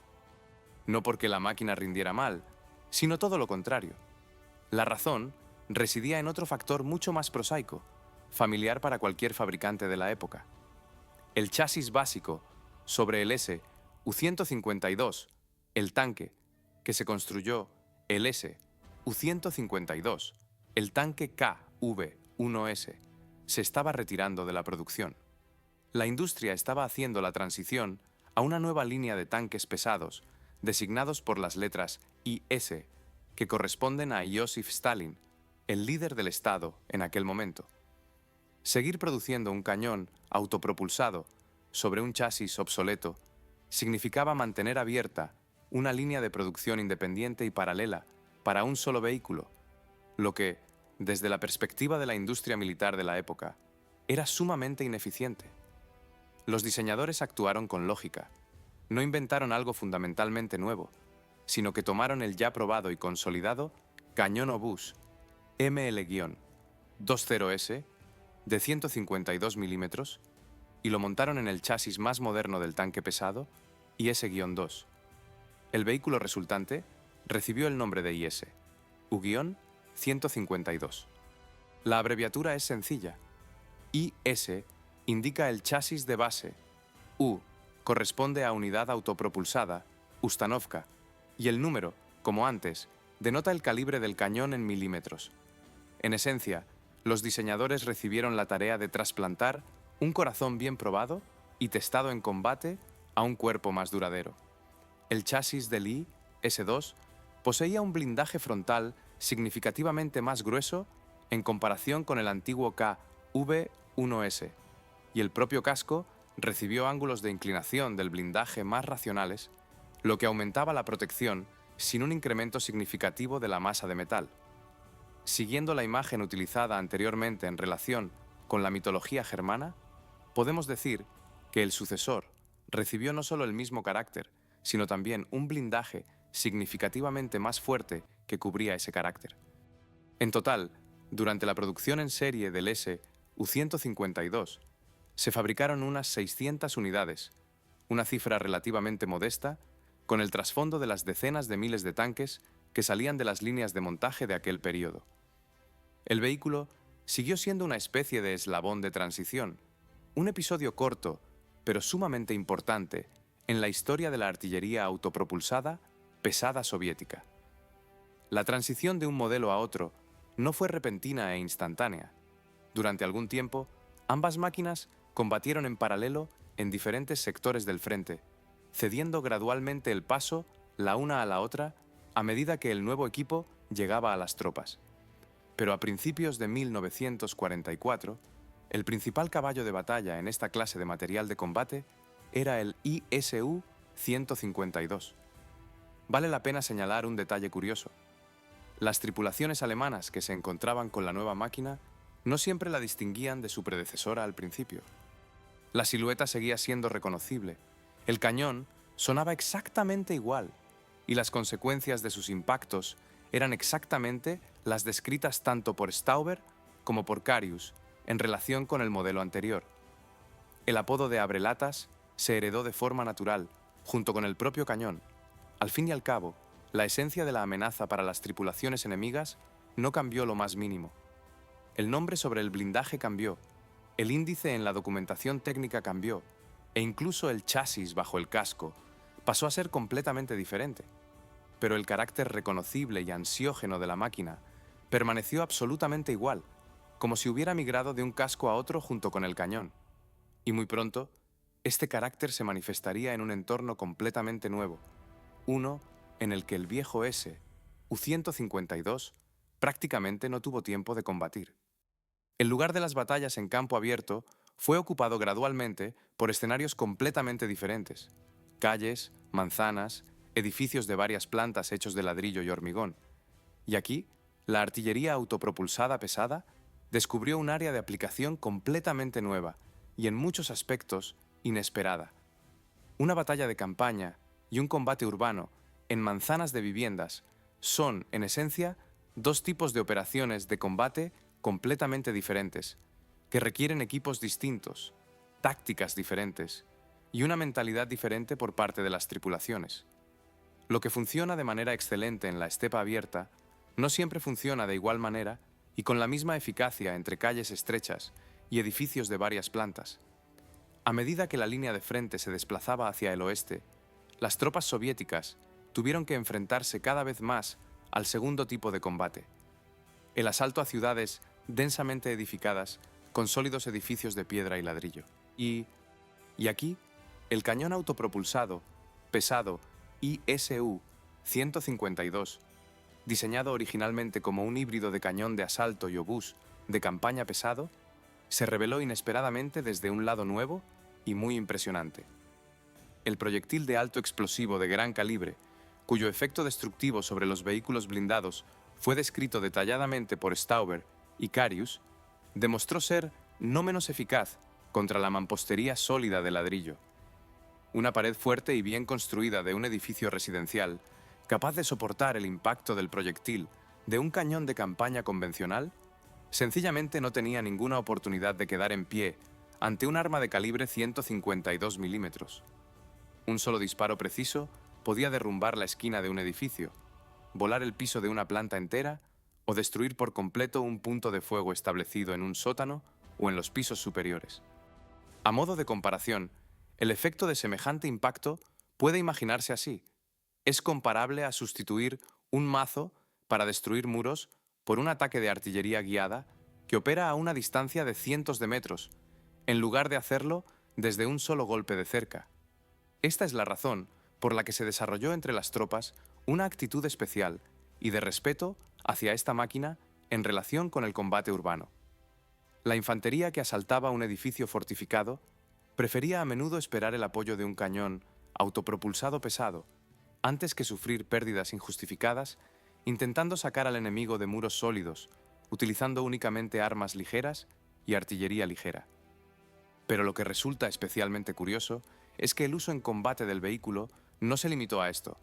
No porque la máquina rindiera mal, sino todo lo contrario. La razón residía en otro factor mucho más prosaico, familiar para cualquier fabricante de la época. El chasis básico sobre el SU-152, el tanque, que se construyó el SU-152, el tanque KV-1S, se estaba retirando de la producción. La industria estaba haciendo la transición a una nueva línea de tanques pesados, designados por las letras IS, que corresponden a Iosif Stalin, el líder del Estado en aquel momento. Seguir produciendo un cañón autopropulsado sobre un chasis obsoleto significaba mantener abierta una línea de producción independiente y paralela para un solo vehículo, lo que, desde la perspectiva de la industria militar de la época, era sumamente ineficiente. Los diseñadores actuaron con lógica. No inventaron algo fundamentalmente nuevo, sino que tomaron el ya probado y consolidado cañón obús ML-20S de 152 milímetros y lo montaron en el chasis más moderno del tanque pesado, IS-2. El vehículo resultante recibió el nombre de IS, U-152. La abreviatura es sencilla. IS indica el chasis de base, U corresponde a unidad autopropulsada, Ustanovka, y el número, como antes, denota el calibre del cañón en milímetros. En esencia, los diseñadores recibieron la tarea de trasplantar un corazón bien probado y testado en combate a un cuerpo más duradero. El chasis del IS-2 poseía un blindaje frontal significativamente más grueso en comparación con el antiguo KV-1S, y el propio casco recibió ángulos de inclinación del blindaje más racionales, lo que aumentaba la protección sin un incremento significativo de la masa de metal. Siguiendo la imagen utilizada anteriormente en relación con la mitología germana, podemos decir que el sucesor recibió no solo el mismo carácter, sino también un blindaje significativamente más fuerte que cubría ese carácter. En total, durante la producción en serie del U-152, se fabricaron unas 600 unidades, una cifra relativamente modesta, con el trasfondo de las decenas de miles de tanques que salían de las líneas de montaje de aquel período. El vehículo siguió siendo una especie de eslabón de transición, un episodio corto, pero sumamente importante, en la historia de la artillería autopropulsada pesada soviética. La transición de un modelo a otro no fue repentina e instantánea. Durante algún tiempo, ambas máquinas combatieron en paralelo en diferentes sectores del frente, cediendo gradualmente el paso la una a la otra a medida que el nuevo equipo llegaba a las tropas. Pero a principios de 1944, el principal caballo de batalla en esta clase de material de combate era el ISU-152. Vale la pena señalar un detalle curioso. Las tripulaciones alemanas que se encontraban con la nueva máquina no siempre la distinguían de su predecesora al principio. La silueta seguía siendo reconocible, el cañón sonaba exactamente igual, y las consecuencias de sus impactos eran exactamente las descritas tanto por Stauber como por Carius en relación con el modelo anterior. El apodo de abrelatas se heredó de forma natural, junto con el propio cañón. Al fin y al cabo, la esencia de la amenaza para las tripulaciones enemigas no cambió lo más mínimo. El nombre sobre el blindaje cambió, el índice en la documentación técnica cambió, e incluso el chasis bajo el casco pasó a ser completamente diferente. Pero el carácter reconocible y ansiógeno de la máquina permaneció absolutamente igual, como si hubiera migrado de un casco a otro junto con el cañón. Y muy pronto, este carácter se manifestaría en un entorno completamente nuevo, uno en el que el viejo U-152 prácticamente no tuvo tiempo de combatir. El lugar de las batallas en campo abierto fue ocupado gradualmente por escenarios completamente diferentes: calles, manzanas, edificios de varias plantas hechos de ladrillo y hormigón. Y aquí, la artillería autopropulsada pesada descubrió un área de aplicación completamente nueva y en muchos aspectos inesperada. Una batalla de campaña y un combate urbano en manzanas de viviendas son, en esencia, dos tipos de operaciones de combate completamente diferentes, que requieren equipos distintos, tácticas diferentes y una mentalidad diferente por parte de las tripulaciones. Lo que funciona de manera excelente en la estepa abierta no siempre funciona de igual manera y con la misma eficacia entre calles estrechas y edificios de varias plantas. A medida que la línea de frente se desplazaba hacia el oeste, las tropas soviéticas tuvieron que enfrentarse cada vez más al segundo tipo de combate: el asalto a ciudades densamente edificadas con sólidos edificios de piedra y ladrillo. Y aquí, el cañón autopropulsado, pesado ISU-152, diseñado originalmente como un híbrido de cañón de asalto y obús de campaña pesado, se reveló inesperadamente desde un lado nuevo y muy impresionante. El proyectil de alto explosivo de gran calibre, cuyo efecto destructivo sobre los vehículos blindados fue descrito detalladamente por Stauber y Carius, demostró ser no menos eficaz contra la mampostería sólida de ladrillo. Una pared fuerte y bien construida de un edificio residencial, capaz de soportar el impacto del proyectil de un cañón de campaña convencional, sencillamente no tenía ninguna oportunidad de quedar en pie ante un arma de calibre 152 milímetros. Un solo disparo preciso podía derrumbar la esquina de un edificio, volar el piso de una planta entera o destruir por completo un punto de fuego establecido en un sótano o en los pisos superiores. A modo de comparación, el efecto de semejante impacto puede imaginarse así. Es comparable a sustituir un mazo para destruir muros por un ataque de artillería guiada que opera a una distancia de cientos de metros, en lugar de hacerlo desde un solo golpe de cerca. Esta es la razón por la que se desarrolló entre las tropas una actitud especial y de respeto hacia esta máquina en relación con el combate urbano. La infantería que asaltaba un edificio fortificado prefería a menudo esperar el apoyo de un cañón autopropulsado pesado antes que sufrir pérdidas injustificadas intentando sacar al enemigo de muros sólidos, utilizando únicamente armas ligeras y artillería ligera. Pero lo que resulta especialmente curioso es que el uso en combate del vehículo no se limitó a esto.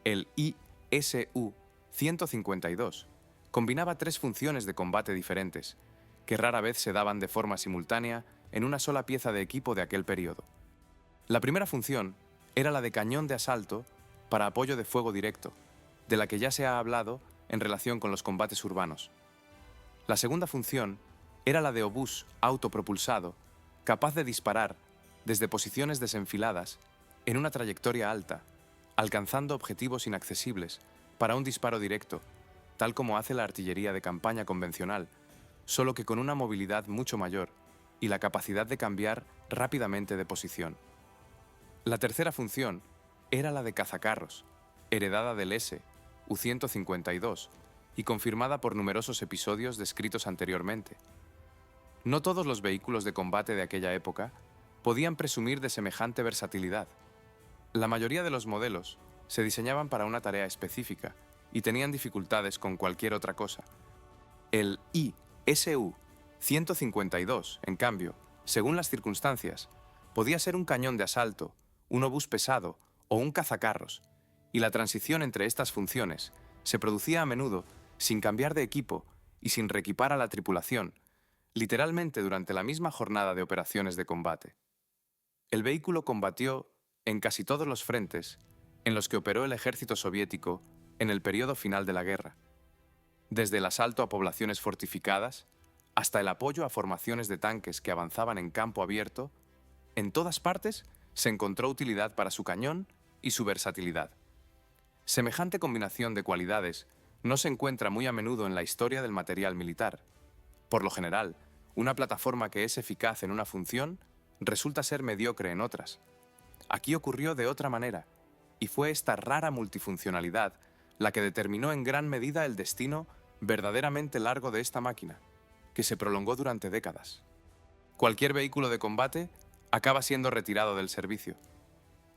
El ISU-152 combinaba tres funciones de combate diferentes, que rara vez se daban de forma simultánea en una sola pieza de equipo de aquel periodo. La primera función era la de cañón de asalto para apoyo de fuego directo, de la que ya se ha hablado en relación con los combates urbanos. La segunda función era la de obús autopropulsado, capaz de disparar desde posiciones desenfiladas en una trayectoria alta, alcanzando objetivos inaccesibles para un disparo directo, tal como hace la artillería de campaña convencional, solo que con una movilidad mucho mayor y la capacidad de cambiar rápidamente de posición. La tercera función era la de cazacarros, heredada del S-U-152 y confirmada por numerosos episodios descritos anteriormente. No todos los vehículos de combate de aquella época podían presumir de semejante versatilidad. La mayoría de los modelos se diseñaban para una tarea específica y tenían dificultades con cualquier otra cosa. El ISU-152, en cambio, según las circunstancias, podía ser un cañón de asalto, un obús pesado o un cazacarros, y la transición entre estas funciones se producía a menudo sin cambiar de equipo y sin reequipar a la tripulación, literalmente durante la misma jornada de operaciones de combate. El vehículo combatió en casi todos los frentes en los que operó el ejército soviético en el periodo final de la guerra, desde el asalto a poblaciones fortificadas hasta el apoyo a formaciones de tanques que avanzaban en campo abierto. En todas partes se encontró utilidad para su cañón y su versatilidad. Semejante combinación de cualidades no se encuentra muy a menudo en la historia del material militar. Por lo general, una plataforma que es eficaz en una función resulta ser mediocre en otras. Aquí ocurrió de otra manera, y fue esta rara multifuncionalidad la que determinó en gran medida el destino verdaderamente largo de esta máquina, que se prolongó durante décadas. Cualquier vehículo de combate acaba siendo retirado del servicio.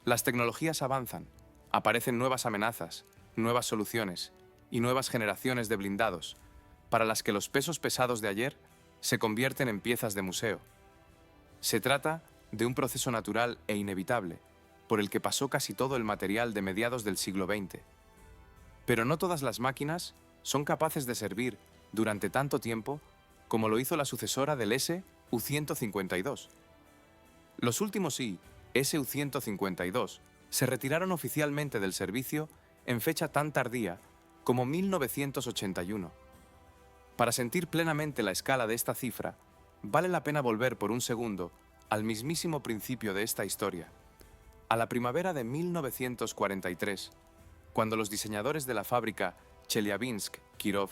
Las tecnologías avanzan, aparecen nuevas amenazas, nuevas soluciones y nuevas generaciones de blindados, para las que los pesos pesados de ayer se convierten en piezas de museo. Se trata de un proceso natural e inevitable, por el que pasó casi todo el material de mediados del siglo XX. Pero no todas las máquinas son capaces de servir durante tanto tiempo como lo hizo la sucesora del S-U-152. Los últimos ISU-152 se retiraron oficialmente del servicio en fecha tan tardía como 1981. Para sentir plenamente la escala de esta cifra, vale la pena volver por un segundo al mismísimo principio de esta historia, a la primavera de 1943, cuando los diseñadores de la fábrica Chelyabinsk-Kirov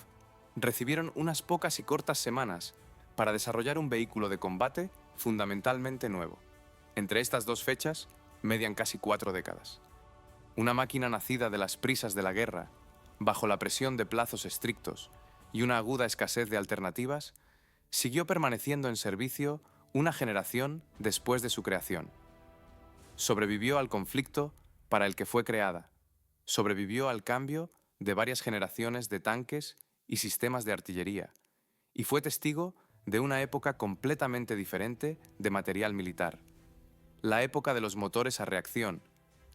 recibieron unas pocas y cortas semanas para desarrollar un vehículo de combate fundamentalmente nuevo. Entre estas dos fechas median casi 4 décadas. Una máquina nacida de las prisas de la guerra, bajo la presión de plazos estrictos y una aguda escasez de alternativas, siguió permaneciendo en servicio una generación después de su creación. Sobrevivió al conflicto para el que fue creada, sobrevivió al cambio de varias generaciones de tanques y sistemas de artillería, y fue testigo de una época completamente diferente de material militar, la época de los motores a reacción,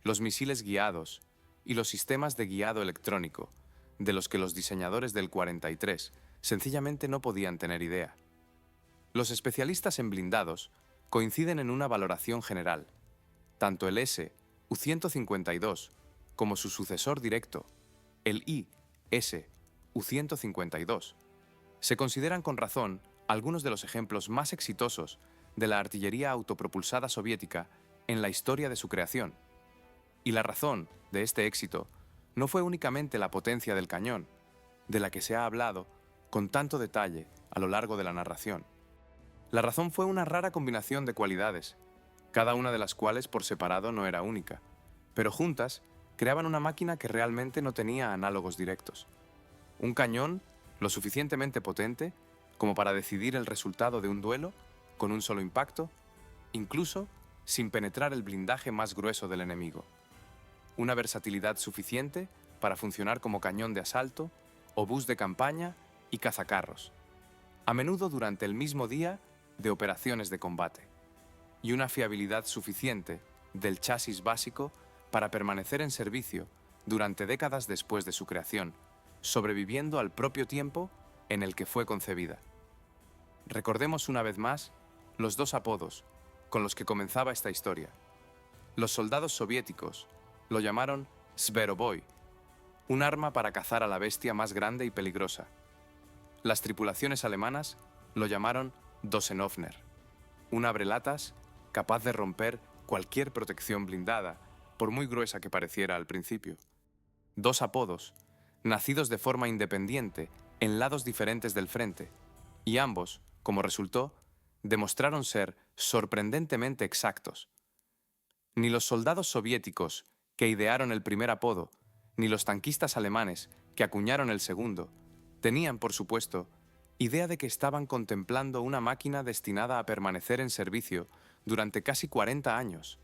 los misiles guiados y los sistemas de guiado electrónico, de los que los diseñadores del 43 sencillamente no podían tener idea. Los especialistas en blindados coinciden en una valoración general. Tanto el S-U-152 como su sucesor directo, el I-S-U-152, se consideran con razón algunos de los ejemplos más exitosos de la artillería autopropulsada soviética en la historia de su creación. Y la razón de este éxito no fue únicamente la potencia del cañón, de la que se ha hablado con tanto detalle a lo largo de la narración. La razón fue una rara combinación de cualidades, cada una de las cuales por separado no era única, pero juntas creaban una máquina que realmente no tenía análogos directos. Un cañón lo suficientemente potente como para decidir el resultado de un duelo con un solo impacto, incluso sin penetrar el blindaje más grueso del enemigo. Una versatilidad suficiente para funcionar como cañón de asalto, obús de campaña y cazacarros, a menudo durante el mismo día de operaciones de combate, y una fiabilidad suficiente del chasis básico para permanecer en servicio durante décadas después de su creación, sobreviviendo al propio tiempo en el que fue concebida. Recordemos una vez más los dos apodos con los que comenzaba esta historia. Los soldados soviéticos lo llamaron Zveroboy, un arma para cazar a la bestia más grande y peligrosa. Las tripulaciones alemanas lo llamaron Dosenöffner, un abrelatas capaz de romper cualquier protección blindada, por muy gruesa que pareciera al principio. Dos apodos, nacidos de forma independiente en lados diferentes del frente, y ambos, como resultó, demostraron ser sorprendentemente exactos. Ni los soldados soviéticos que idearon el primer apodo, ni los tanquistas alemanes que acuñaron el segundo, tenían, por supuesto, idea de que estaban contemplando una máquina destinada a permanecer en servicio durante casi 40 años.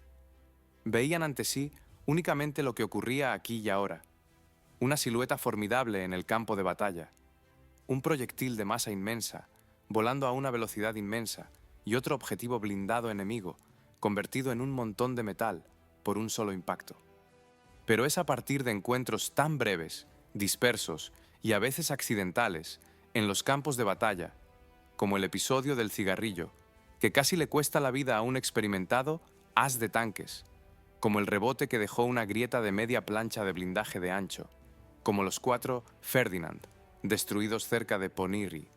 Veían ante sí únicamente lo que ocurría aquí y ahora, una silueta formidable en el campo de batalla, un proyectil de masa inmensa, volando a una velocidad inmensa, y otro objetivo blindado enemigo, convertido en un montón de metal por un solo impacto. Pero es a partir de encuentros tan breves, dispersos y a veces accidentales en los campos de batalla, como el episodio del cigarrillo, que casi le cuesta la vida a un experimentado as de tanques, como el rebote que dejó una grieta de media plancha de blindaje de ancho, como los 4 Ferdinand, destruidos cerca de Ponyri,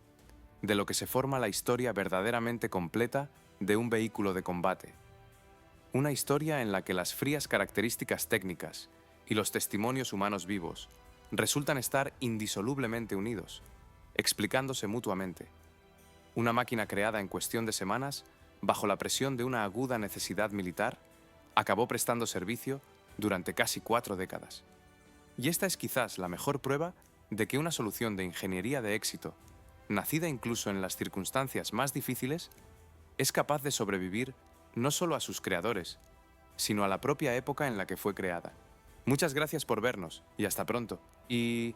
de lo que se forma la historia verdaderamente completa de un vehículo de combate. Una historia en la que las frías características técnicas y los testimonios humanos vivos resultan estar indisolublemente unidos, explicándose mutuamente. Una máquina creada en cuestión de semanas, bajo la presión de una aguda necesidad militar, acabó prestando servicio durante casi 4 décadas. Y esta es quizás la mejor prueba de que una solución de ingeniería de éxito, nacida incluso en las circunstancias más difíciles, es capaz de sobrevivir no solo a sus creadores, sino a la propia época en la que fue creada. Muchas gracias por vernos y hasta pronto. Y